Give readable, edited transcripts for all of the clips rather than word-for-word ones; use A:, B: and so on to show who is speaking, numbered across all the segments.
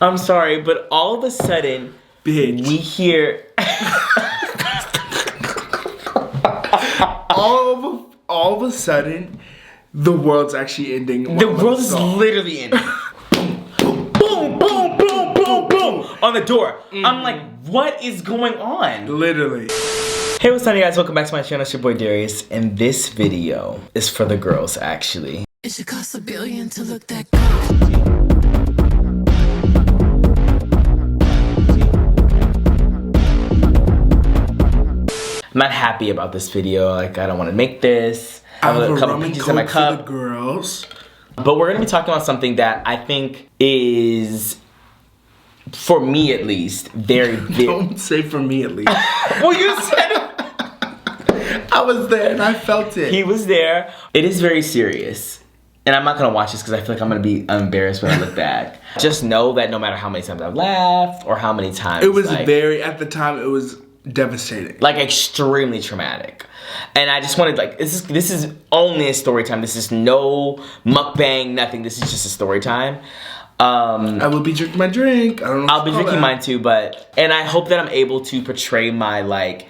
A: I'm sorry, but all of a sudden,
B: Bitch.
A: we hear...
B: all of a sudden, the world's actually ending.
A: The world is literally ending. Boom, boom, boom, boom, boom, on the door. I'm like, what is going on?
B: Literally.
A: Hey, what's up, you guys? Welcome back to my channel. It's your boy Darius, and this video is for the girls, actually.
C: It should cost $1 billion to look that good.
A: I'm not happy about this video. Like, I don't want to make this. I have a couple peaches in my cup.
B: For the girls.
A: But we're gonna be talking about something that I think is, for me at least, very big.
B: Don't say for me at least.
A: Well, you said it.
B: I was there and I felt it.
A: He was there. It is very serious. And I'm not gonna watch this because I feel like I'm gonna be embarrassed when I look back. Just know that no matter how many times I've laughed or how many times,
B: it was
A: like,
B: at the time, it was devastating.
A: Like, extremely traumatic. And I just wanted, like, this is only a story time. This is no mukbang, nothing. This is just a story time.
B: I will be drinking my drink. I don't know.
A: I'll be drinking mine too, and I hope that I'm able to portray my, like,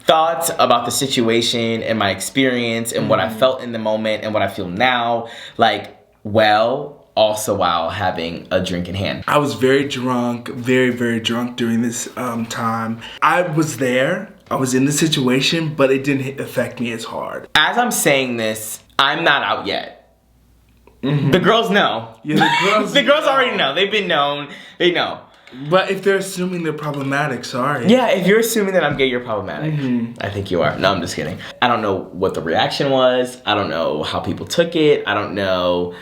A: thoughts about the situation and my experience and what I felt in the moment and what I feel now, like, also while having a drink in hand. I
B: was very drunk, very, very drunk during this time. I was there, I was in the situation, but it didn't affect me as hard.
A: As I'm saying this, I'm not out yet. The girls know.
B: Yeah, the
A: girls already know. They've been known. They know.
B: But if they're assuming they're problematic, sorry.
A: Yeah, if you're assuming that I'm gay, you're problematic. I think you are. No, I'm just kidding. I don't know what the reaction was. I don't know how people took it. I don't know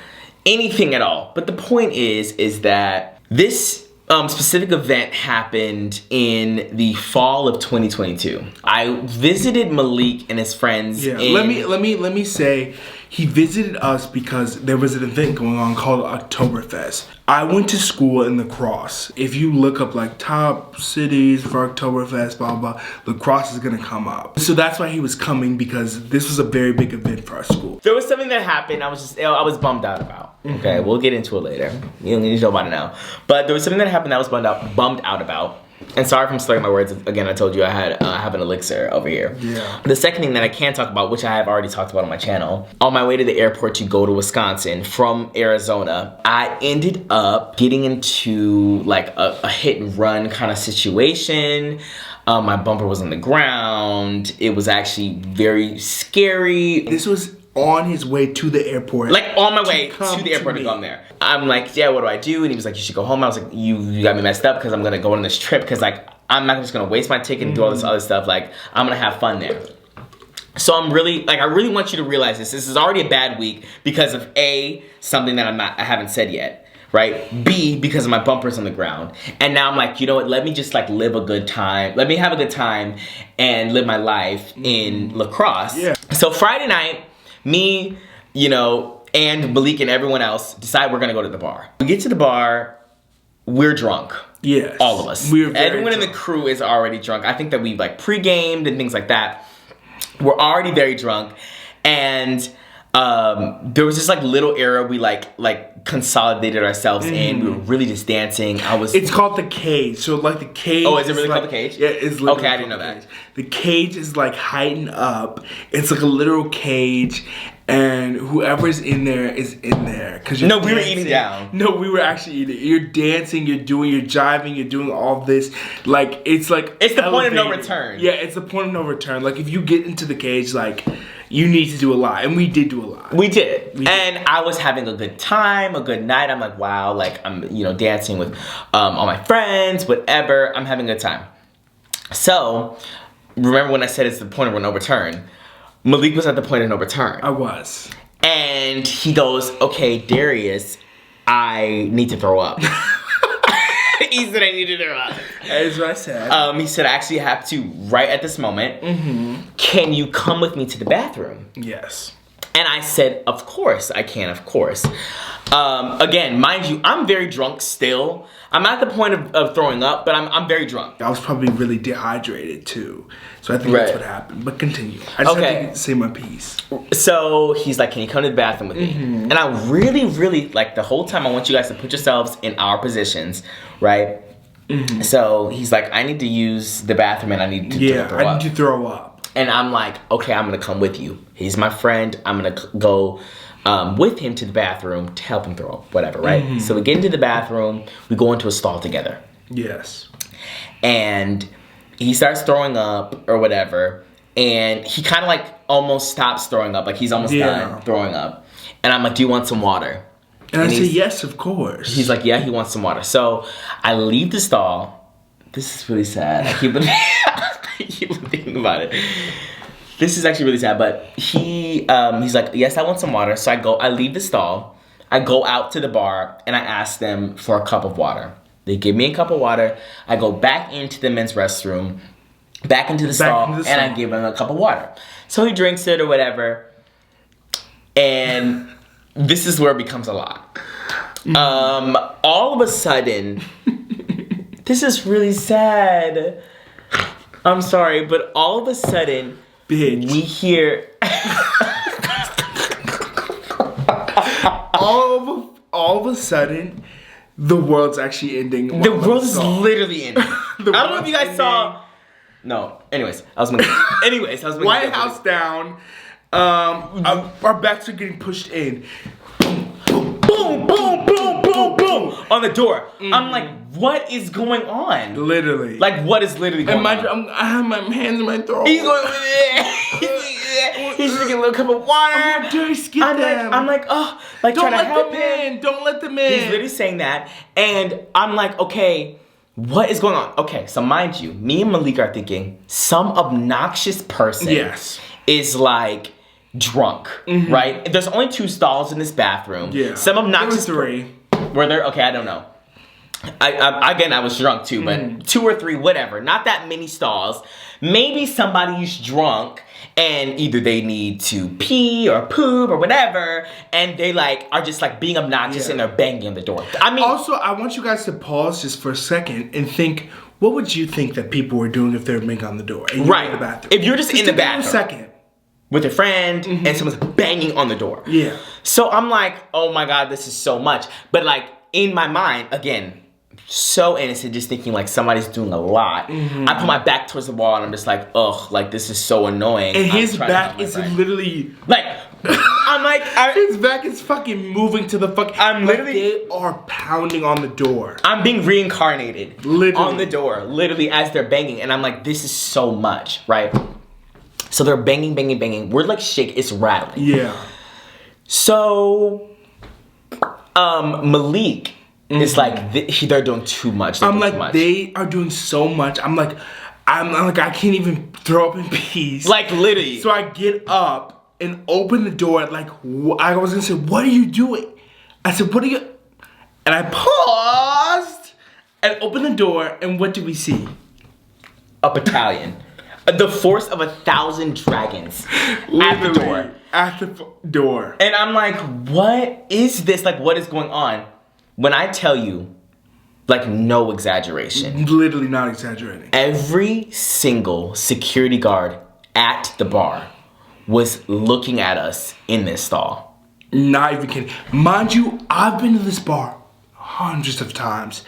A: anything at all. But the point is that this specific event happened in the fall of 2022. I visited Malik and his friends.
B: Yeah, let me say, he visited us because there was an event going on called Oktoberfest. I went to school in La Crosse. If you look up like top cities for Oktoberfest, blah, blah, La Crosse is gonna come up. So that's why he was coming, because this was a very big event for our school.
A: There was something that happened I was bummed out about. Okay, we'll get into it later. You don't need to know about it now. But there was something that happened that I was bummed out about. And sorry if I'm slurring my words. Again, I told you I have an elixir over here.
B: Yeah.
A: The second thing that I can talk about, which I have already talked about on my channel, on my way to the airport to go to Wisconsin from Arizona, I ended up getting into like a hit and run kind of situation. My bumper was on the ground. It was actually very scary.
B: This was on his way to the airport.
A: Like, on my way to the airport to come there. I'm like, yeah, what do I do? And he was like, you should go home. I was like, you got me messed up because I'm gonna go on this trip, because, like, I'm not just gonna waste my ticket and do all this other stuff. Like, I'm gonna have fun there. So I'm really, like, I really want you to realize this. This is already a bad week because of A, something that I haven't said yet, right? B, because of my bumpers on the ground. And now I'm like, you know what? Let me just, like, live a good time. Let me have a good time and live my life in La Crosse.
B: Yeah.
A: So Friday night, me, and Malik and everyone else decide we're gonna go to the bar. We get to the bar, we're drunk.
B: Yes.
A: All of us. Everyone in the crew is already drunk. I think that we've, like, pre-gamed and things like that. We're already very drunk. And there was this, like, little era we like consolidated ourselves in. We were really just dancing.
B: It's called the cage. So, like, the cage.
A: Oh, is it really called the cage?
B: Yeah, it's literally.
A: Okay, I didn't know that.
B: The cage is, like, heightened up. It's like a literal cage, and whoever's in there is in there.
A: No, we were eating down.
B: No, we were actually eating. You're dancing. You're jiving. You're doing all this. Like, it's like
A: it's the point of no return.
B: Yeah, it's the point of no return. Like, if you get into the cage, like, you need to do a lot, and we did do a lot.
A: We did. And I was having a good time, a good night. I'm like, wow, like, I'm, dancing with all my friends, whatever. I'm having a good time. So, remember when I said it's the point of no return? Malik was at the point of no return.
B: I was.
A: And he goes, okay, Darius, I need to throw up. He said I need to throw up.
B: That is what I said.
A: He said I actually have to right at this moment. Can you come with me to the bathroom?
B: Yes.
A: And I said, of course I can, of course. Again, mind you, I'm very drunk still. I'm at the point of throwing up, but I'm very drunk.
B: I was probably really dehydrated too. So I think that's what happened. But continue. I just have to say my piece.
A: So he's like, can you come to the bathroom with me? And I really, really, like the whole time I want you guys to put yourselves in our positions, right? So he's like, I need to use the bathroom and I need to throw up.
B: I need to throw up.
A: And I'm like, okay, I'm gonna come with you. He's my friend. I'm gonna go with him to the bathroom to help him throw up, whatever, right? So we get into the bathroom. We go into a stall together.
B: Yes.
A: And he starts throwing up or whatever. And he kind of like almost stops throwing up. Like he's almost done throwing up. And I'm like, do you want some water?
B: And I say, yes, of course.
A: He's like, yeah, he wants some water. So I leave the stall. This is really sad. I keep thinking about it. This is actually really sad, but he's like, yes, I want some water. So I leave the stall. I go out to the bar and I ask them for a cup of water. They give me a cup of water. I go back into the men's restroom, back into the stall, and I give him a cup of water. So he drinks it or whatever. And this is where it becomes a lot. All of a sudden, this is really sad. I'm sorry, but all of a sudden, we hear
B: all of a sudden, the world's actually ending.
A: The world is literally ending. I don't know if you guys saw. No. Anyways, I was gonna.
B: White House down. Our backs are getting pushed in.
A: Boom, boom, boom, boom, boom on the door. I'm like, what is going on?
B: Literally.
A: Like, what is literally going on?
B: I have my hands in my throat.
A: He's going. He's drinking a little cup of water. I'm like, oh, like
B: don't
A: trying to help
B: him
A: him.
B: Don't let them in.
A: He's literally saying that, and I'm like, okay, what is going on? Okay, so mind you, me and Malik are thinking some obnoxious person is like drunk, right? There's only 2 stalls in this bathroom.
B: Yeah,
A: some obnoxious.
B: There were 3.
A: Were there? Okay, I don't know. I was drunk too, but 2 or 3, whatever. Not that many stalls. Maybe somebody's drunk and either they need to pee or poop or whatever, and they like are just like being obnoxious and they're banging on the door. I mean,
B: also I want you guys to pause just for a second and think, what would you think that people were doing if they were banging on the door? And
A: right.
B: In the bathroom.
A: If you're just in the bathroom.
B: A second.
A: With a friend and someone's banging on the door.
B: Yeah.
A: So I'm like, oh my God, this is so much. But like in my mind, again, so innocent, just thinking like somebody's doing a lot. I put my back towards the wall and I'm just like, ugh, like this is so annoying.
B: And his back is literally
A: like, I'm like,
B: his back is fucking moving to the fucking.
A: I'm literally.
B: They are pounding on the door.
A: I'm being reincarnated.
B: Literally.
A: On the door, literally as they're banging, and I'm like, this is so much, right? So they're banging, banging, banging. We're like shake, it's rattling.
B: Yeah.
A: So, Malik is like, they're doing too much.
B: I'm like, they are doing so much. I'm like, I can't even throw up in peace.
A: Like literally.
B: So I get up and open the door. Like, I was gonna say, what are you doing? I said, what are you? And I paused and opened the door. And what do we see?
A: A battalion. The force of 1,000 dragons at the door.
B: At the door.
A: And I'm like, what is this? Like, what is going on? When I tell you, like, no exaggeration.
B: Literally not exaggerating.
A: Every single security guard at the bar was looking at us in this stall.
B: Not even kidding. Mind you, I've been to this bar hundreds of times.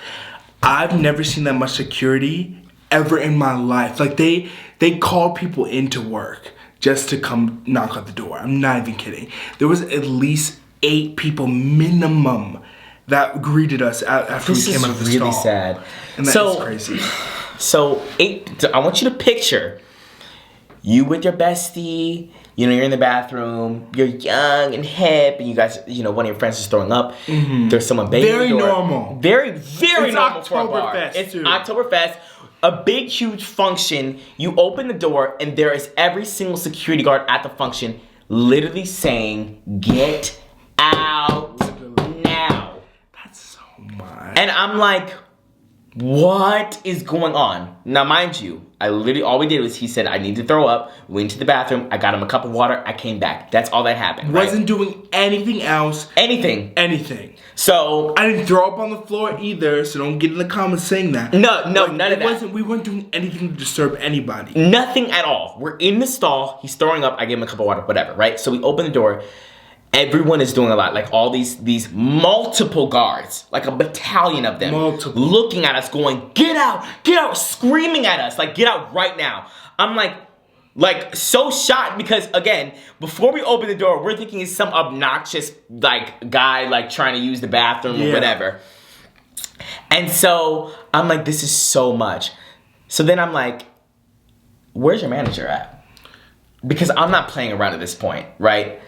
B: I've never seen that much security ever in my life. Like they called people into work just to come knock on the door. I'm not even kidding. There was at least 8 people minimum that greeted us after we came out of the stall.
A: This is really sad.
B: And that is crazy.
A: So I want you to picture you with your bestie. You know, you're in the bathroom. You're young and hip, and you guys, you know, one of your friends is throwing up. There's someone banging the door.
B: Very normal.
A: Very, very normal for a bar.
B: It's
A: Oktoberfest. A big, huge function. You open the door, and there is every single security guard at the function literally saying, "Get out now."
B: That's so much.
A: And I'm like, what is going on? Now, mind you, all we did was he said, I need to throw up. We went to the bathroom. I got him a cup of water. I came back. That's all that happened.
B: Wasn't doing anything else.
A: Anything. So
B: I didn't throw up on the floor either, so don't get in the comments saying that.
A: No, none of that.
B: We weren't doing anything to disturb anybody.
A: Nothing at all. We're in the stall. He's throwing up. I gave him a cup of water, whatever, right? So we open the door. Everyone is doing a lot. Like all these multiple guards, like a battalion of them, looking at us going, get out, screaming at us, like, get out right now. I'm like so shocked because, again, before we open the door, we're thinking it's some obnoxious, like, guy, like, trying to use the bathroom or whatever. And so I'm like, this is so much. So then I'm like, where's your manager at? Because I'm not playing around at this point, right?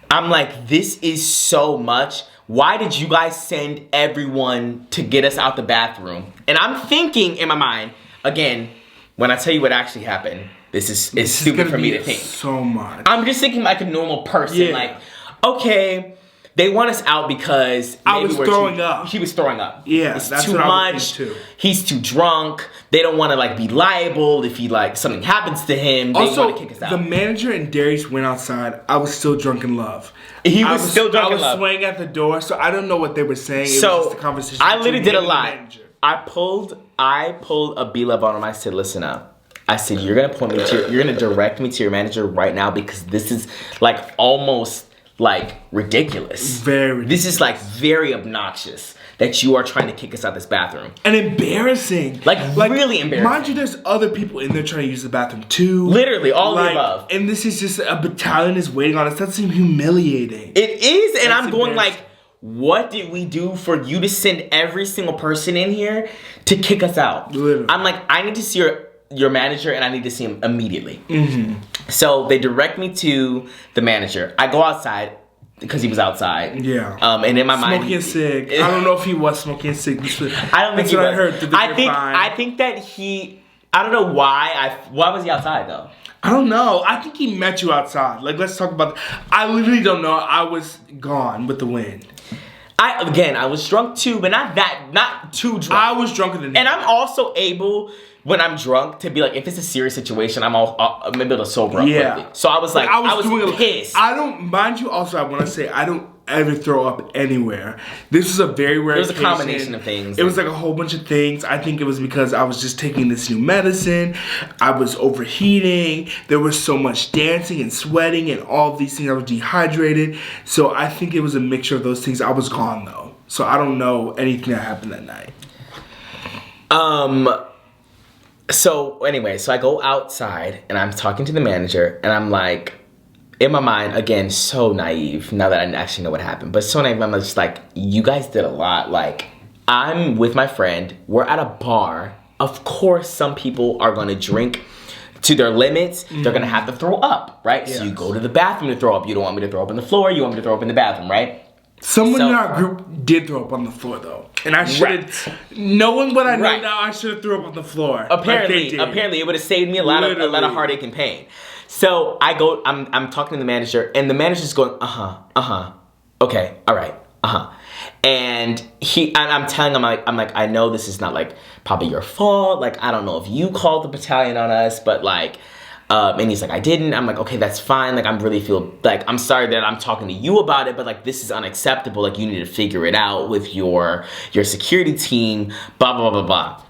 A: I'm like, this is so much. Why did you guys send everyone to get us out the bathroom? And I'm thinking in my mind, again, when I tell you what actually happened, this is stupid for me to think.
B: So much.
A: I'm just thinking like a normal person. Like, okay, they want us out because
B: I was throwing up.
A: He was throwing up.
B: Yeah,
A: it's
B: that's
A: too
B: what I was
A: much.
B: thinking too.
A: He's too drunk. They don't want to like be liable if he like something happens to him. They want to kick us out.
B: The manager and Darius went outside. I was still drunk in love.
A: He was still drunk in love.
B: I was swaying at the door, so I don't know what they were saying. It was just a conversation.
A: I literally did a lot. I pulled a B-Love on him. I said, listen up. I said, you're gonna direct me to your manager right now because this is like almost like ridiculous. This is like very obnoxious that you are trying to kick us out this bathroom.
B: And embarrassing.
A: Like really embarrassing.
B: Mind you, there's other people in there trying to use the bathroom too.
A: Literally, all of the above.
B: And this is just a battalion is waiting on us. That seems humiliating.
A: It is, and I'm going like, what did we do for you to send every single person in here to kick us out?
B: Literally.
A: I'm like, I need to see your manager and I need to see him immediately. So they direct me to the manager. I go outside because he was outside.
B: Yeah.
A: And in my mind,
B: smoking a cig. I don't know if he was smoking a cig.
A: I don't think he was.
B: I heard.
A: I think that he. I don't know why. Why was he outside though?
B: I don't know. I think he met you outside. Like, let's talk about. I literally don't know. I was gone with the wind.
A: I was drunk too, but not too drunk.
B: I was drunker than him.
A: And I'm also able, when I'm drunk, to be like, if it's a serious situation, I'm able to sober up quickly. So I was like, I was pissed.
B: I don't, mind you also, I want to say, I don't ever throw up anywhere. This was a very rare occasion.
A: It was a combination of things.
B: It was like a whole bunch of things. I think it was because I was just taking this new medicine. I was overheating. There was so much dancing and sweating and all these things. I was dehydrated. So I think it was a mixture of those things. I was gone though. So I don't know anything that happened that night.
A: So anyway, so I go outside and I'm talking to the manager and I'm like, in my mind, again, so naive now that I actually know what happened, but so naive, I'm just like, you guys did a lot. Like, I'm with my friend, we're at a bar. Of course, some people are gonna drink to their limits. They're gonna have to throw up, right? Yes. So you go to the bathroom to throw up. You don't want me to throw up on the floor, you want me to throw up in the bathroom, right?
B: Someone in our group did throw up on the floor though. And I should knowing what I know now, I should have threw up on the floor.
A: Apparently it would have saved me a lot of heartache and pain. So I go, I'm talking to the manager, and the manager's going, okay, all right, and I'm telling him, I'm like, I know this is not like probably your fault, like I don't know if you called the battalion on us, but like, and he's like, I didn't. I'm like, okay, that's fine. Like, I'm really feel like I'm sorry that I'm talking to you about it, but like this is unacceptable. Like, you need to figure it out with your security team. Blah blah blah blah.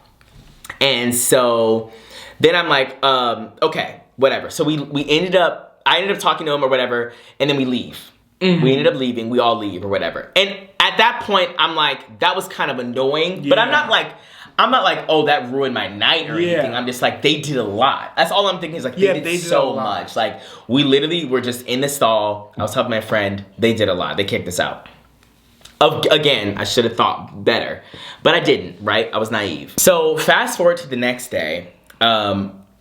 A: And so then I'm like, okay. Whatever. So I ended up talking to him or whatever, and then we leave. We ended up leaving. We all leave or whatever. And at that point, I'm like, that was kind of annoying. But I'm not like, oh, that ruined my night or anything. I'm just like, they did a lot. That's all I'm thinking is like, they did so much. Like, we literally were just in the stall. I was helping my friend. They did a lot. They kicked us out. Again, I should have thought better. But I didn't, right? I was naive. So fast forward to the next day.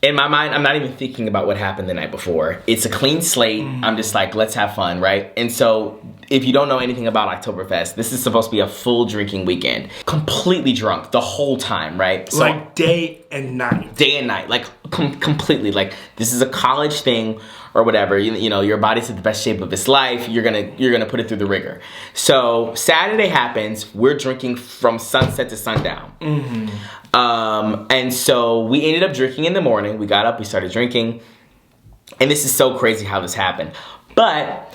A: In my mind, I'm not even thinking about what happened the night before. It's a clean slate. I'm just like, let's have fun, right? And so if you don't know anything about Oktoberfest, this is supposed to be a full drinking weekend. Completely drunk the whole time, right? So,
B: like day and night.
A: Day and night, like completely. Like this is a college thing or whatever. You know, your body's in the best shape of its life. You're gonna put it through the rigor. So Saturday happens. We're drinking from sunset to sundown. And so we ended up drinking in the morning. We got up. We started drinking. And this is so crazy how this happened. But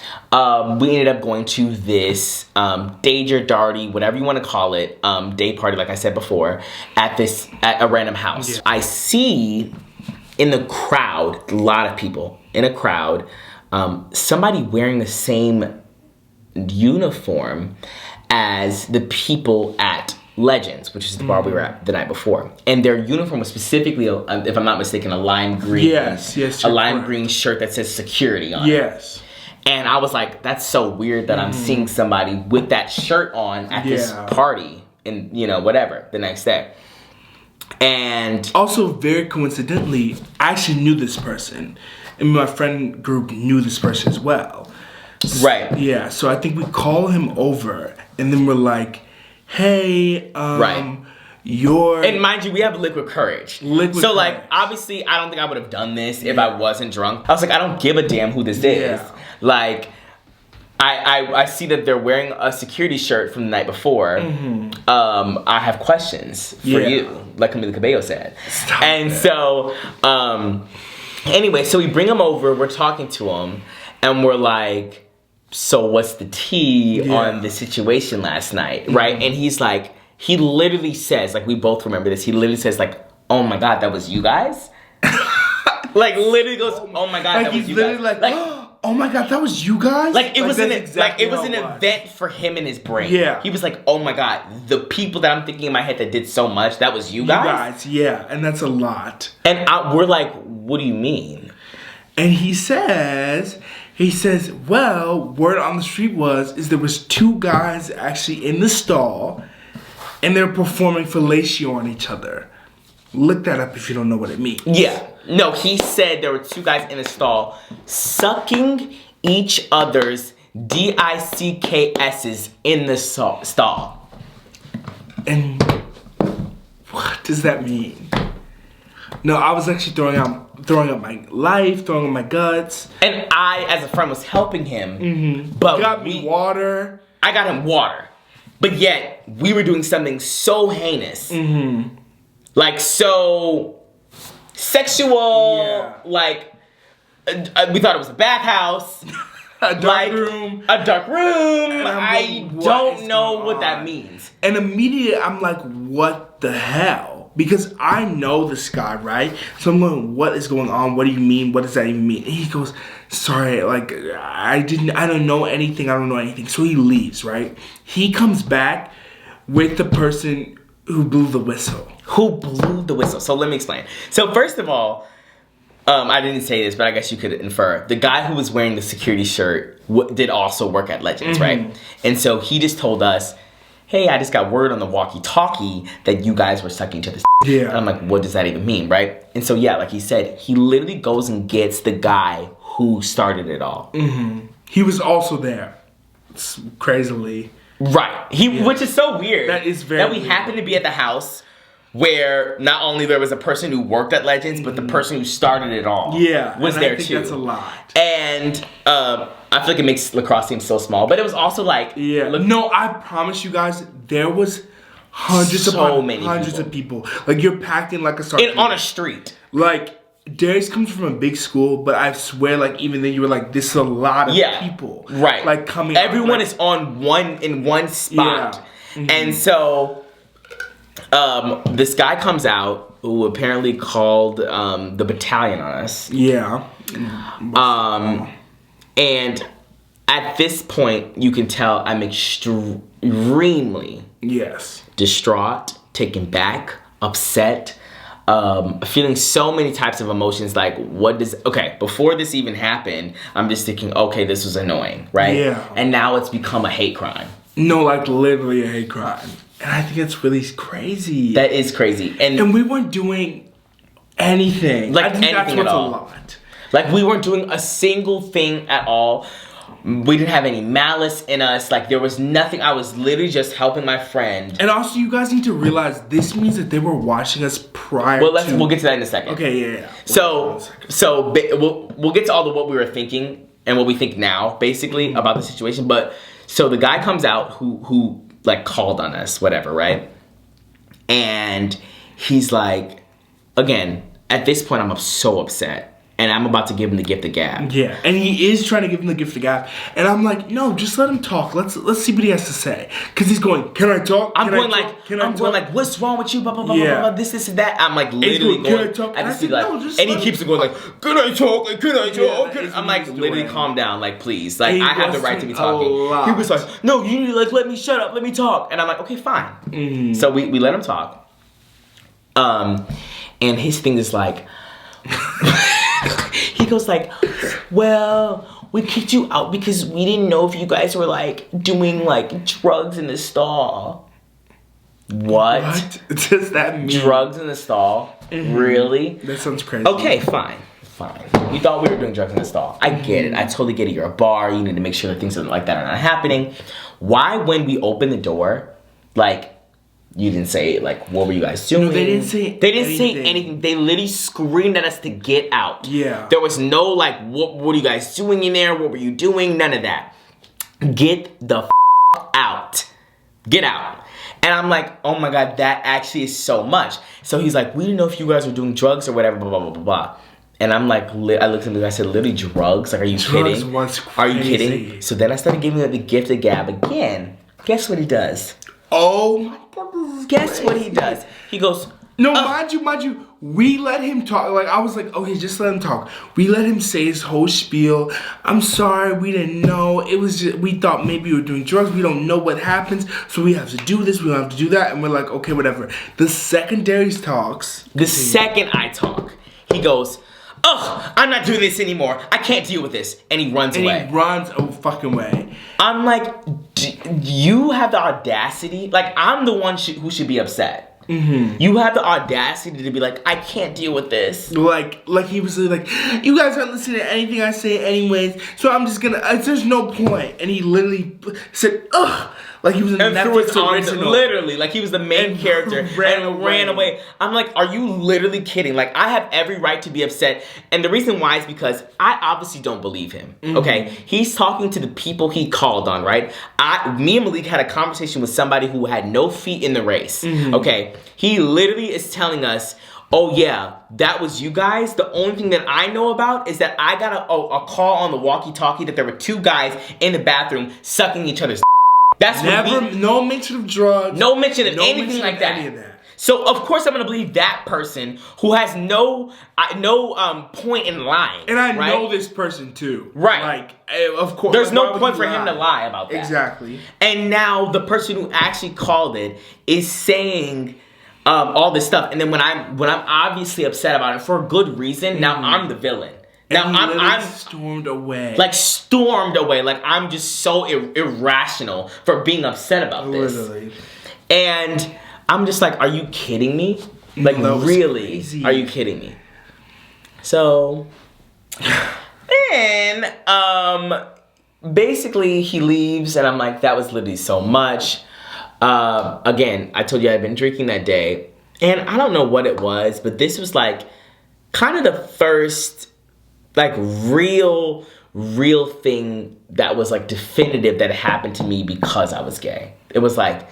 A: we ended up going to this Danger, Darty, whatever you want to call it, day party, like I said before, at a random house. Yeah. I see in the crowd, a lot of people in a crowd, somebody wearing the same uniform as the people at Legends, which is the bar we were at the night before. And their uniform was specifically, if I'm not mistaken, a lime green.
B: Yes,
A: a lime green shirt that says security on it.
B: Yes.
A: And I was like, that's so weird that I'm seeing somebody with that shirt on at this party and, you know, whatever, the next day. And
B: also, very coincidentally, I actually knew this person. And my friend group knew this person as well.
A: Right.
B: Yeah, so I think we call him over and then we're like, hey, you're...
A: And mind you, we have liquid courage. Like, obviously, I don't think I would have done this if I wasn't drunk. I was like, I don't give a damn who this is. Like, I see that they're wearing a security shirt from the night before. I have questions for you, like Camila Cabello said. So, anyway, so we bring him over, we're talking to him, and we're like, so what's the tea on the situation last night, right? And he's like, he literally says, like, we both remember this, he literally says, like, oh my God, that was you guys? Like, literally goes, oh my God, that was you guys.
B: Like, oh my God, that was you guys?
A: Like, it was an event for him in his brain. Yeah. He was like, oh my God, the people that I'm thinking in my head that did so much, that was you guys?
B: Yeah, and that's a lot.
A: And we're like, what do you mean?
B: And he says, well, word on the street is there was two guys actually in the stall, and they're performing fellatio on each other. Look that up if you don't know what it means.
A: Yeah. No, he said there were two guys in the stall sucking each other's DICKS's in the stall.
B: And what does that mean? No, I was actually throwing up my life, throwing up my guts.
A: And I, as a friend, was helping him. But
B: you got me water.
A: I got him water. But yet, we were doing something so heinous. Like, so sexual. Like, we thought it was a bathhouse.
B: A dark room.
A: A dark room. I don't know what that means.
B: And immediately, I'm like, what the hell? Because I know this guy, right? So I'm going, what is going on? What do you mean? What does that even mean? And he goes, sorry, like, I don't know anything. So he leaves, right? He comes back with the person who blew the whistle.
A: So let me explain. So first of all, I didn't say this, but I guess you could infer. The guy who was wearing the security shirt did also work at Legends, right? And so he just told us, hey, I just got word on the walkie-talkie that you guys were sucking each other's.
B: Yeah.
A: And I'm like, what does that even mean, right? And so, yeah, like he said, he literally goes and gets the guy who started it all.
B: He was also there. It's crazily.
A: Right. Which is so weird.
B: That is very
A: weird. Happened to be at the house where not only there was a person who worked at Legends, but the person who started it all was there too.
B: That's a lot.
A: And I feel like it makes lacrosse seem so small, but it was also like...
B: Yeah. No, I promise you guys, there was hundreds of people. Like, you're packed in like a sardine.
A: On a street.
B: Like, Darius comes from a big school, but I swear, like, even then you were like, this is a lot of people.
A: Right.
B: Like, coming
A: Everyone is in one spot. Yeah. And so, this guy comes out who apparently called the battalion on us.
B: Yeah.
A: And at this point, you can tell I'm extremely distraught, taken back, upset, feeling so many types of emotions. Like, before this even happened, I'm just thinking, okay, this was annoying, right?
B: Yeah.
A: And now it's become a hate crime.
B: No, like literally a hate crime. And I think it's really crazy.
A: That is crazy. And
B: we weren't doing anything.
A: Like, I think anything that's what's a lot. Like, we weren't doing a single thing at all. We didn't have any malice in us. Like, there was nothing. I was literally just helping my friend.
B: And also, you guys need to realize this means that they were watching us prior
A: We'll get to that in a second.
B: Okay, yeah.
A: So we'll get to all the what we were thinking and what we think now, basically, about the situation. But, so the guy comes out who like, called on us, whatever, right? And he's like, again, at this point, I'm so upset. And I'm about to give him the gift of gab.
B: Yeah, and he is trying to give him the gift of gab. And I'm like, no, just let him talk. Let's see what he has to say. Because he's going, can I talk?
A: I'm going like, what's wrong with you? Blah, blah, blah, blah, blah, this, and that. I'm like literally
B: can I talk?
A: And he keeps going like, can I talk? Can I talk? I'm like, literally calm down. Like, please. Like, I have the right to be talking. He was like, no, you need to like, let me shut up. Let me talk. And I'm like, okay, fine. Mm-hmm. So we let him talk. And his thing is like... He goes like, well, we kicked you out because we didn't know if you guys were like doing like drugs in the stall. What
B: does that mean?
A: Drugs in the stall? Mm-hmm. Really?
B: That sounds crazy.
A: Okay, fine. You thought we were doing drugs in the stall. I get it. I totally get it. You're a bar. You need to make sure that things like that are not happening. Why, when we open the door, like, you didn't say, like, what were you guys doing?
B: No, they didn't say
A: anything. They literally screamed at us to get out.
B: Yeah.
A: There was no, like, what are you guys doing in there? What were you doing? None of that. Get the out. Get out. And I'm like, oh my God, that actually is so much. So he's like, we didn't know if you guys were doing drugs or whatever, blah, blah, blah, blah, blah. And I'm like, I looked at him and I said, literally drugs? Like, are you kidding? Are you kidding? So then I started giving him the gift of gab again. Guess what he does?
B: Oh my God.
A: Guess what he does? He goes,
B: no, mind you, we let him talk. Like, I was like, okay, just let him talk. We let him say his whole spiel. I'm sorry, we didn't know. It was just, we thought maybe you were doing drugs. We don't know what happens, so we have to do this, we don't have to do that. And we're like, okay, whatever. The second Darius talks.
A: The second I talk, he goes, ugh, I'm not doing this anymore. I can't deal with this. And he runs away.
B: He runs a fucking way.
A: I'm like, you have the audacity. Like, I'm the one who should be upset. Mm-hmm. You have the audacity to be like, I can't deal with this.
B: Like he was like, you guys aren't listening to anything I say anyways, so I'm just gonna, there's no point. And he literally said, ugh. Like he was in the Netflix original.
A: Literally, like he was the main character and ran away. I'm like, are you literally kidding? Like, I have every right to be upset. And the reason why is because I obviously don't believe him. Mm-hmm. Okay? He's talking to the people he called on, right? Me and Malik had a conversation with somebody who had no feet in the race. Mm-hmm. Okay? He literally is telling us, oh yeah, that was you guys. The only thing that I know about is that I got a call on the walkie-talkie that there were two guys in the bathroom sucking each other's. That's
B: no mention of drugs.
A: No mention of anything like that. Any of that. So of course I'm gonna believe that person who has no point in lying.
B: And I know this person too.
A: Right.
B: Like, of course.
A: There's no point for him to lie about that.
B: Exactly.
A: And now the person who actually called it is saying all this stuff. And then when I'm obviously upset about it for a good reason, now I'm the villain. Now I'm
B: stormed away.
A: Like stormed away. Like I'm just so irrational for being upset about this.
B: Literally.
A: And I'm just like, are you kidding me? Like really? Crazy. Are you kidding me? So then basically he leaves and I'm like, that was literally so much. Again, I told you I'd been drinking that day. And I don't know what it was, but this was like kind of the first like real thing that was like definitive that happened to me because I was gay. It was like,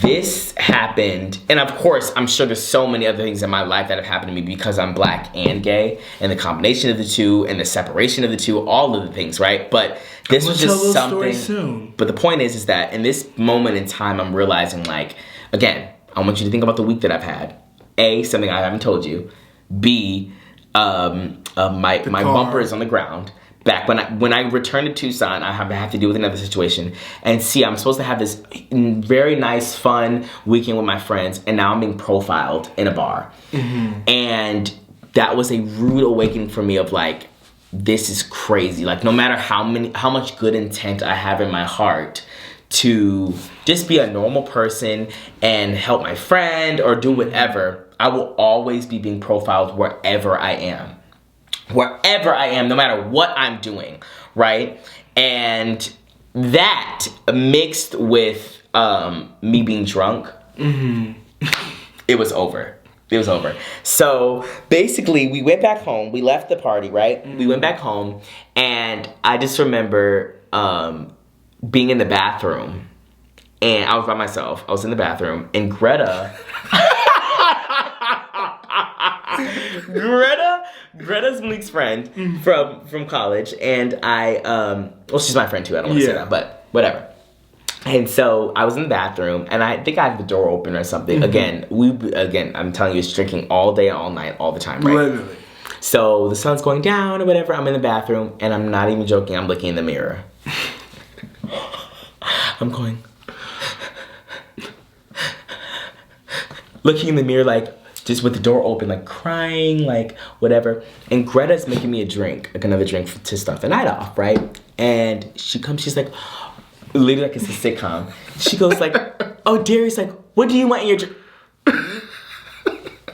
A: this happened, and of course, I'm sure there's so many other things in my life that have happened to me because I'm black and gay, and the combination of the two, and the separation of the two, all of the things, right? But this was just something.
B: Soon.
A: But the point is that in this moment in time, I'm realizing, like, again, I want you to think about the week that I've had. A, something I haven't told you. B, my bumper is on the ground. Back when I returned to Tucson, I have to deal with another situation. And see, I'm supposed to have this very nice, fun weekend with my friends, and now I'm being profiled in a bar. Mm-hmm. And that was a rude awakening for me of like, this is crazy. Like, no matter how much good intent I have in my heart to just be a normal person and help my friend or do whatever, I will always be being profiled wherever I am. Wherever I am, no matter what I'm doing, right? And that mixed with me being drunk, it was over. It was over. So basically, we went back home. We left the party, right? We went back home, and I just remember being in the bathroom, and I was by myself. I was in the bathroom, and Greta's Malik's friend from college, and she's my friend too. I don't want to say that, but whatever. And so I was in the bathroom, and I think I had the door open or something. Again, I'm telling you, it's drinking all day, all night, all the time, right?
B: Literally.
A: So the sun's going down or whatever. I'm in the bathroom, and I'm not even joking. I'm looking in the mirror. I'm going, looking in the mirror, like, just with the door open, like, crying, like, whatever. And Greta's making me a drink, like, another drink to start the night off, right? And she comes, she's like, literally like it's a sitcom. She goes like, oh, Darius, like, what do you want in your drink?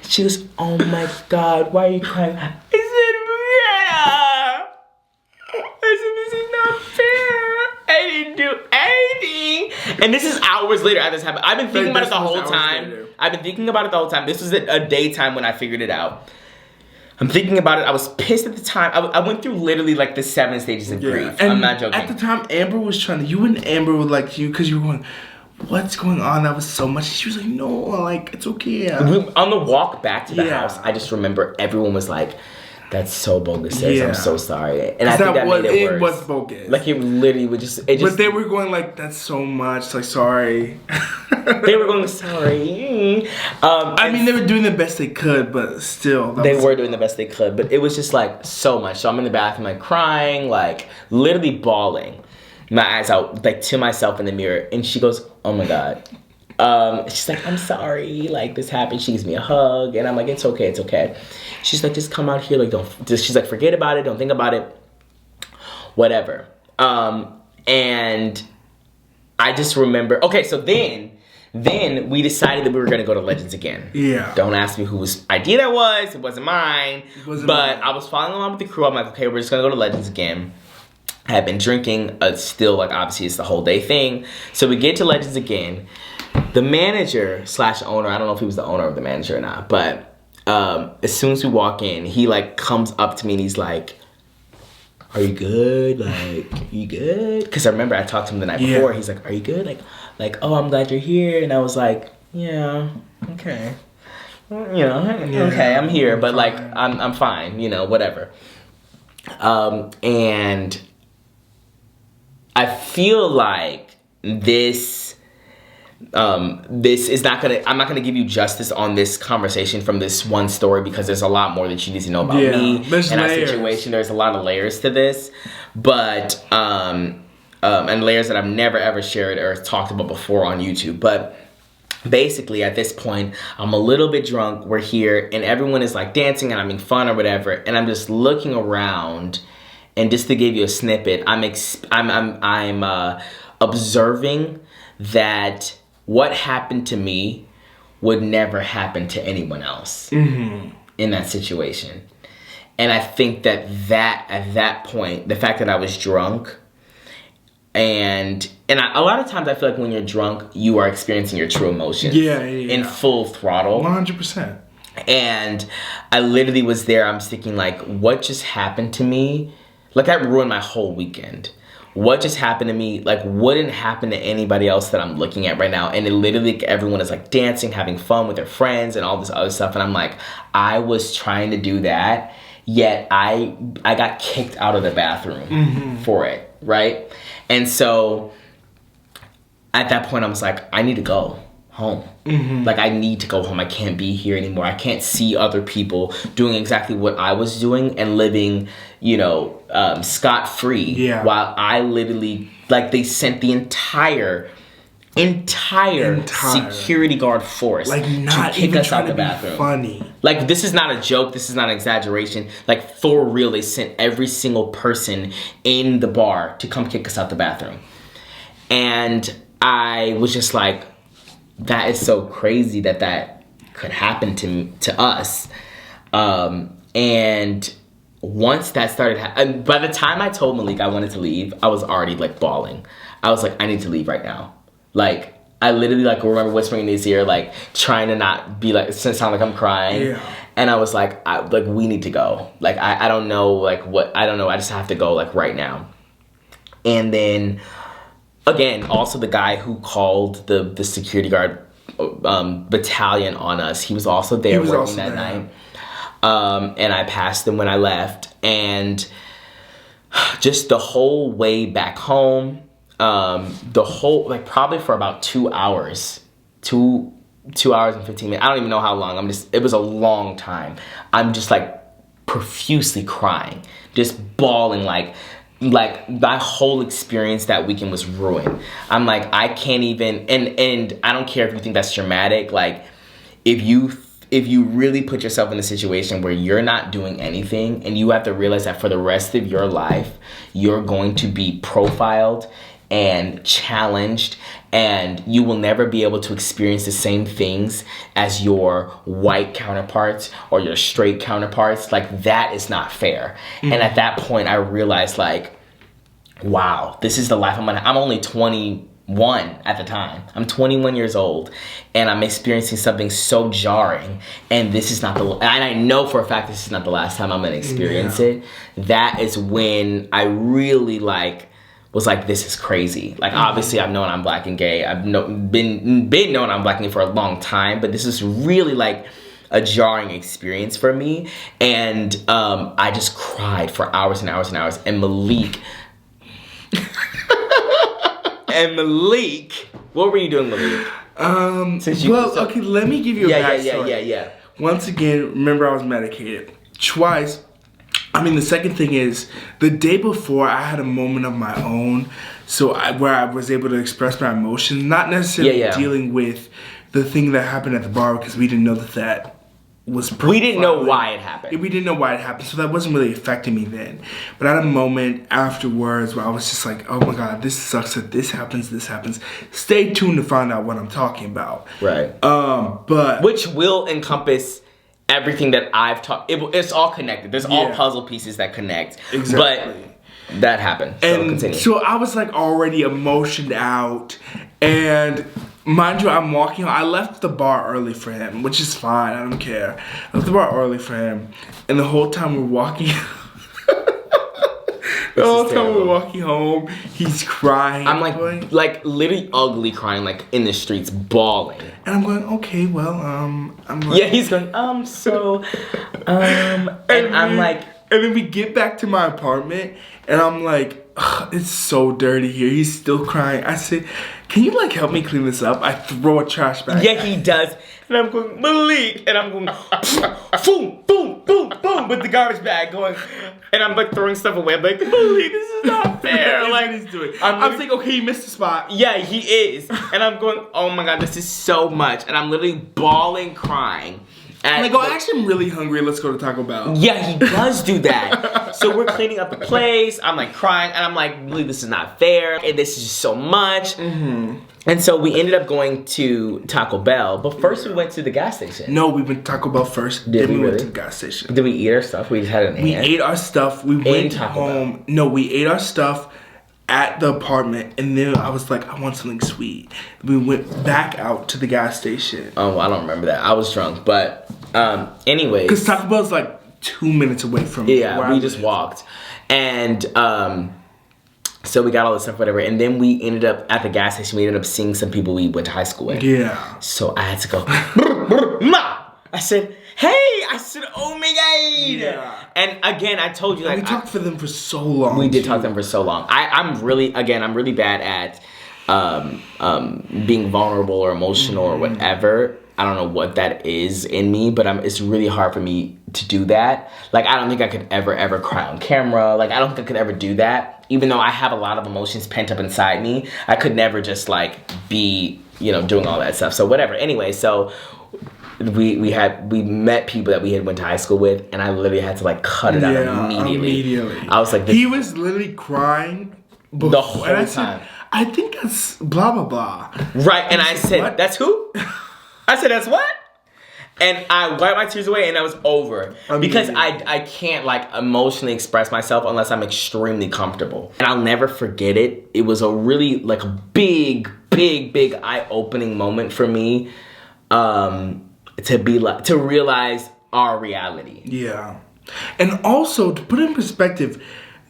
A: She goes, oh my God, why are you crying? I said, Greta. I said, this is not fair. I didn't do anything. And this is hours later after this happened. I've been thinking about it the whole time. This was a daytime when I figured it out. I'm thinking about it. I was pissed at the time. I went through literally like the 7 stages of grief.
B: And
A: I'm not joking.
B: At the time, Amber was trying to, you and Amber were like, because you were going, what's going on? That was so much. She was like, no, like, it's okay.
A: On the walk back to the house, I just remember everyone was like, that's so bogus, sis. I'm so sorry. And I think that made it worse. It was bogus. Like, it literally would just...
B: But they were going like, that's so much. Like, sorry.
A: They were going, sorry.
B: I mean, they were doing the best they could, but still.
A: They were doing the best they could, but it was just like so much. So I'm in the bathroom, like crying, like literally bawling my eyes out, like to myself in the mirror. And she goes, oh my God. She's like, I'm sorry, like this happened. She gives me a hug, and I'm like, it's okay, it's okay. She's like, just come out here, like she's like, forget about it, don't think about it, whatever. And I just remember, okay, so then we decided that we were gonna go to Legends again. Yeah. Don't ask me whose idea that was. It wasn't mine. I was following along with the crew. I'm like, okay, we're just gonna go to Legends again. I had been drinking, still, like, obviously it's the whole day thing. So we get to Legends again. The manager / owner, I don't know if he was the owner or the manager or not, but as soon as we walk in, he, like, comes up to me and he's like, are you good? Like, you good? Because I remember I talked to him the night before. He's like, are you good? Like, oh, I'm glad you're here. And I was like, yeah, okay. Okay, I'm here, but, like, I'm fine, whatever. And I feel like this is not gonna, I'm not gonna give you justice on this conversation from this one story, because there's a lot more that you need to know about me and our situation. There's a lot of layers to this, but and layers that I've never ever shared or talked about before on YouTube. But basically at this point, I'm a little bit drunk, we're here, and everyone is like dancing and having fun or whatever, and I'm just looking around, and just to give you a snippet, I'm observing that what happened to me would never happen to anyone else in that situation. And I think that at that point, the fact that I was drunk, and a lot of times I feel like when you're drunk, you are experiencing your true emotions in full throttle.
B: 100%.
A: And I literally was there, I'm thinking like, what just happened to me? Like, that ruined my whole weekend. What just happened to me, like, wouldn't happen to anybody else that I'm looking at right now. And it literally, everyone is like dancing, having fun with their friends and all this other stuff. And I'm like, I was trying to do that, yet I got kicked out of the bathroom for it, right? And so at that point, I was like, I need to go home. Like, I need to go home. I can't be here anymore. I can't see other people doing exactly what I was doing and living, scot-free. While I literally, like, they sent the entire security guard force, like,
B: not
A: to kick us out the bathroom.
B: Funny.
A: Like, this is not a joke. This is not an exaggeration. Like, for real, they sent every single person in the bar to come kick us out the bathroom. And I was just like, that is so crazy that could happen to us. And once that started, by the time I told Malik I wanted to leave, I was already like bawling. I was like, I need to leave right now. Like, I literally like remember whispering in his ear, like trying to not be like, sound like I'm crying.
B: Yeah.
A: And I was like, we need to go. Like, I don't know, like what, I don't know. I just have to go like right now. And then again, also the guy who called the security guard battalion on us, he was also there working that night. And I passed him when I left. And just the whole way back home, the whole, like probably for about 2 hours, 2 hours and 15 minutes. I don't even know how long. It was a long time. I'm just like profusely crying, just bawling, like my whole experience that weekend was ruined. I'm like, I can't even, and I don't care if you think that's dramatic. Like, if you really put yourself in a situation where you're not doing anything and you have to realize that for the rest of your life, you're going to be profiled and challenged, and you will never be able to experience the same things as your white counterparts or your straight counterparts. Like, that is not fair. Mm-hmm. And at that point, I realized, like, wow, this is the life I'm only 21 at the time. I'm 21 years old, and I'm experiencing something so jarring, and this is not and I know for a fact this is not the last time I'm gonna experience it. That is when I really was like, this is crazy. Like, obviously I've known I'm black and gay. I've been known I'm black and gay for a long time, but this is really like a jarring experience for me. And I just cried for hours and hours and hours. And Malik, what were you doing, Malik?
B: Okay, let me give you a backstory.
A: Yeah.
B: Once again, remember I was medicated twice. I mean, the second thing is, the day before, I had a moment of my own, where I was able to express my emotions, not necessarily dealing with the thing that happened at the bar, because we didn't know that was profiled.
A: We didn't know why it happened.
B: We didn't know why it happened, so that wasn't really affecting me then. But I had a moment afterwards where I was just like, oh my God, this sucks that this happens. Stay tuned to find out what I'm talking about.
A: Right.
B: But
A: which will encompass everything that I've talked. It's all connected. There's all puzzle pieces that connect.
B: Exactly.
A: But that happened.
B: So I was like already emotioned out, and mind you, I'm walking. I left the bar early for him, which is fine. I don't care. I left the bar early for him, and the whole time we're walking. The whole time we're walking home, he's crying.
A: I'm like literally ugly crying, like in the streets, bawling.
B: And I'm going, okay, well, I'm like,
A: yeah, he's going, and I'm like,
B: and then we get back to my apartment, and I'm like, it's so dirty here. He's still crying. I said, can you like help me clean this up? I throw a trash bag.
A: Yeah, he does. And I'm going, Malik, and I'm going, boom, boom, boom, boom, with the garbage bag going, and I'm like throwing stuff away. I'm like, Malik, this is not fair. Like,
B: he's doing. I'm saying, okay, you missed the spot.
A: Yeah, he is. And I'm going, oh my God, this is so much. And I'm literally bawling, crying.
B: I'm like, oh, actually, I'm really hungry. Let's go to Taco Bell.
A: Yeah, he does do that. So we're cleaning up the place. I'm like crying, and I'm like, really, this is not fair. And this is just so much. Mm-hmm. And so we ended up going to Taco Bell, but first we went to the gas station.
B: No, we went to Taco Bell first. Then we went to the gas station.
A: Did we eat our stuff? We just had an
B: We ate our stuff. We went home. No, we ate our stuff at the apartment, and then I was like, I want something sweet. We went back out to the gas station.
A: Oh, well, I don't remember that. I was drunk, but anyways.
B: Because Taco Bell's like 2 minutes away from
A: where we just walked. And so we got all this stuff, whatever, and then we ended up at the gas station. We ended up seeing some people we went to high school with.
B: Yeah.
A: So I had to go, Ma! I said, hey! I said, oh my God!
B: Yeah.
A: And again, I told you, like,
B: we talked for them for so long.
A: We did talk to them for so long. I'm really bad at being vulnerable or emotional or whatever. I don't know what that is in me, but it's really hard for me to do that. Like, I don't think I could ever cry on camera. Like, I don't think I could ever do that. Even though I have a lot of emotions pent up inside me, I could never just, like, be, doing all that stuff. So, whatever. Anyway, so we met people that we had went to high school with, and I literally had to, like, cut it out immediately. I was like...
B: He was literally crying
A: the whole time.
B: I think that's blah, blah, blah.
A: Right, and I said, what? That's who? I said, that's what? And I wiped my tears away and I was over. Because
B: Amazing.
A: I can't like emotionally express myself unless I'm extremely comfortable. And I'll never forget it. It was a really like a big eye-opening moment for me to realize our reality.
B: Yeah. And also, to put it in perspective,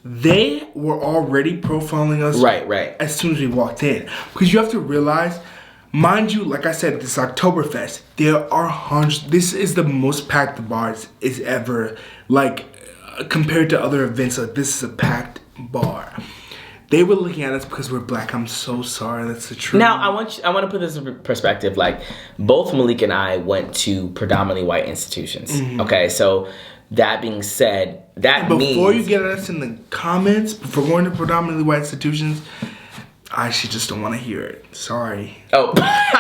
B: they were already profiling us
A: Right.
B: as soon as we walked in. Because you have to realize, mind you, like I said, this Oktoberfest, there are hundreds. This is the most packed the bar is ever, like, compared to other events. Like, this is a packed bar. They were looking at us because we're black. I'm so sorry. That's the truth.
A: Now, I want to put this in perspective. Like, both Malik and I went to predominantly white institutions.
B: Mm-hmm.
A: Okay, so that being said, that means...
B: Before you get at us in the comments, for going to predominantly white institutions, I actually just don't want to hear it. Sorry.
A: Oh,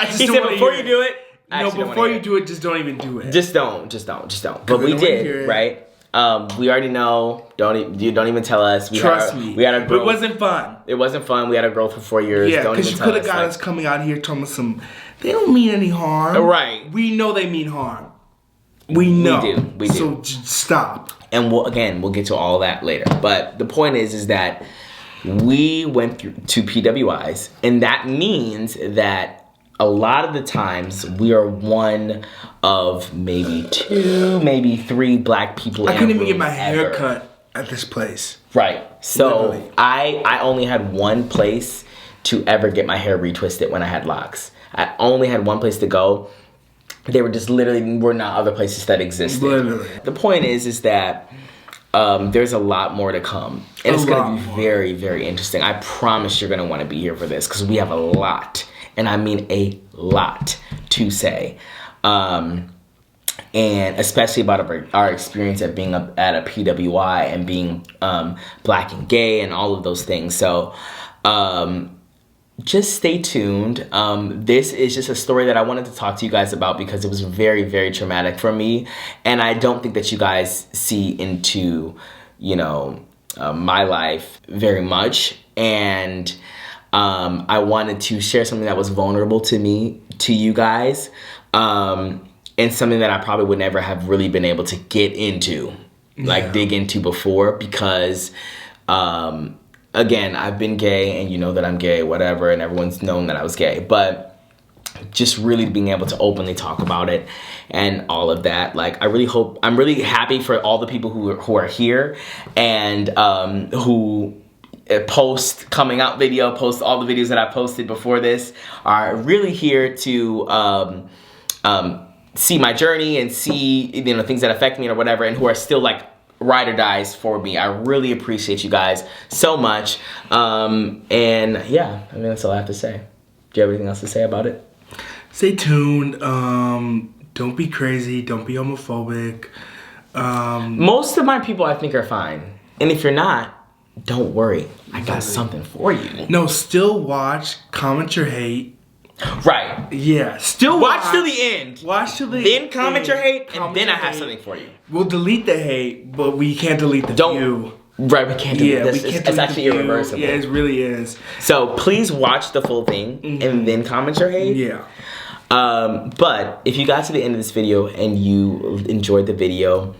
A: he said before you do it...
B: No, before you do it, just don't even do it.
A: Just don't. But we did, right? We already know. You don't even tell us.
B: Trust me.
A: We had a girl.
B: It wasn't fun.
A: It wasn't fun. We had a girl for 4 years.
B: Yeah, because you could have got us coming out here telling us some. They don't mean any harm.
A: Right.
B: We know they mean harm. We know.
A: We do.
B: So just stop.
A: And we'll get to all that later. But the point is that we went to PWIs, and that means that a lot of the times we are one of maybe 2, maybe 3 black people.
B: I couldn't even get my hair cut at this place.
A: Right. So
B: Literally.
A: I only had one place to ever get my hair retwisted when I had locks. I only had one place to go. They were just literally were not other places that existed.
B: Literally.
A: The point is that there's a lot more to come. And it's going to be very, very interesting. I promise you're going to want to be here for this because we have a lot, and I mean a lot, to say. And especially about our experience at being at a PWI and being black and gay and all of those things. So just stay tuned. This is just a story that I wanted to talk to you guys about because it was very, very traumatic for me. And I don't think that you guys see into, my life very much. And I wanted to share something that was vulnerable to me, to you guys. And something that I probably would never have really been able to get into, dig into before because, again, I've been gay and you know that I'm gay, whatever, and everyone's known that I was gay. But just really being able to openly talk about it and all of that, I'm really happy for all the people who are here and who post coming out video, post all the videos that I posted before this, are really here to see my journey and see things that affect me or whatever, and who are still ride or dies for me. I really appreciate you guys so much. And yeah, that's all I have to say. Do you have anything else to say about it?
B: Stay tuned. Don't be crazy. Don't be homophobic.
A: Most of my people I think are fine. And if you're not, don't worry. I got something for you.
B: No, still watch, comment your hate.
A: Right.
B: Yeah, still
A: watch till the end.
B: Watch till the end.
A: Then comment your hate, and then I have something for you.
B: We'll delete the hate, but we can't delete the view.
A: Right, we can't delete this. It's actually irreversible.
B: Yeah, it really is.
A: So please watch the full thing, and then comment your hate.
B: Yeah.
A: But if you got to the end of this video, and you enjoyed the video,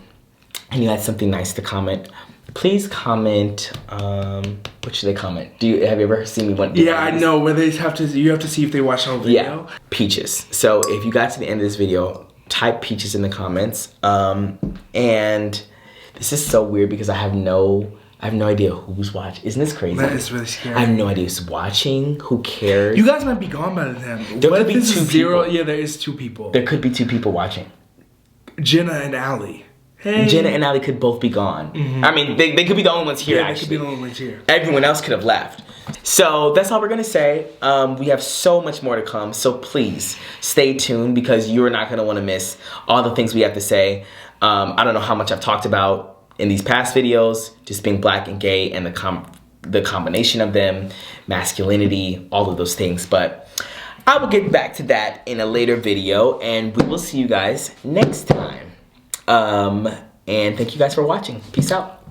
A: and you had something nice to comment, please comment. What should they comment? Have you ever seen me want?
B: Yeah, I know. Where you have to see if they watch the whole video.
A: Yeah, peaches. So if you got to the end of this video, type peaches in the comments. And this is so weird because I have no idea who's watching. Isn't this crazy?
B: That is really scary.
A: I have no idea who's watching. Who cares?
B: You guys might be gone by the time.
A: There could be 2 people.
B: Yeah, there is 2 people.
A: There could be 2 people watching.
B: Jenna and Allie. Hey.
A: Jenna and Ali could both be gone. I mean, they could be the only ones here,
B: Yeah,
A: actually.
B: they could be the only ones here.
A: Everyone else could have left. So that's all we're going to say. We have so much more to come. So please stay tuned because you're not going to want to miss all the things we have to say. I don't know how much I've talked about in these past videos, just being black and gay and the combination of them, masculinity, all of those things. But I will get back to that in a later video, and we will see you guys next time. And thank you guys for watching. Peace out.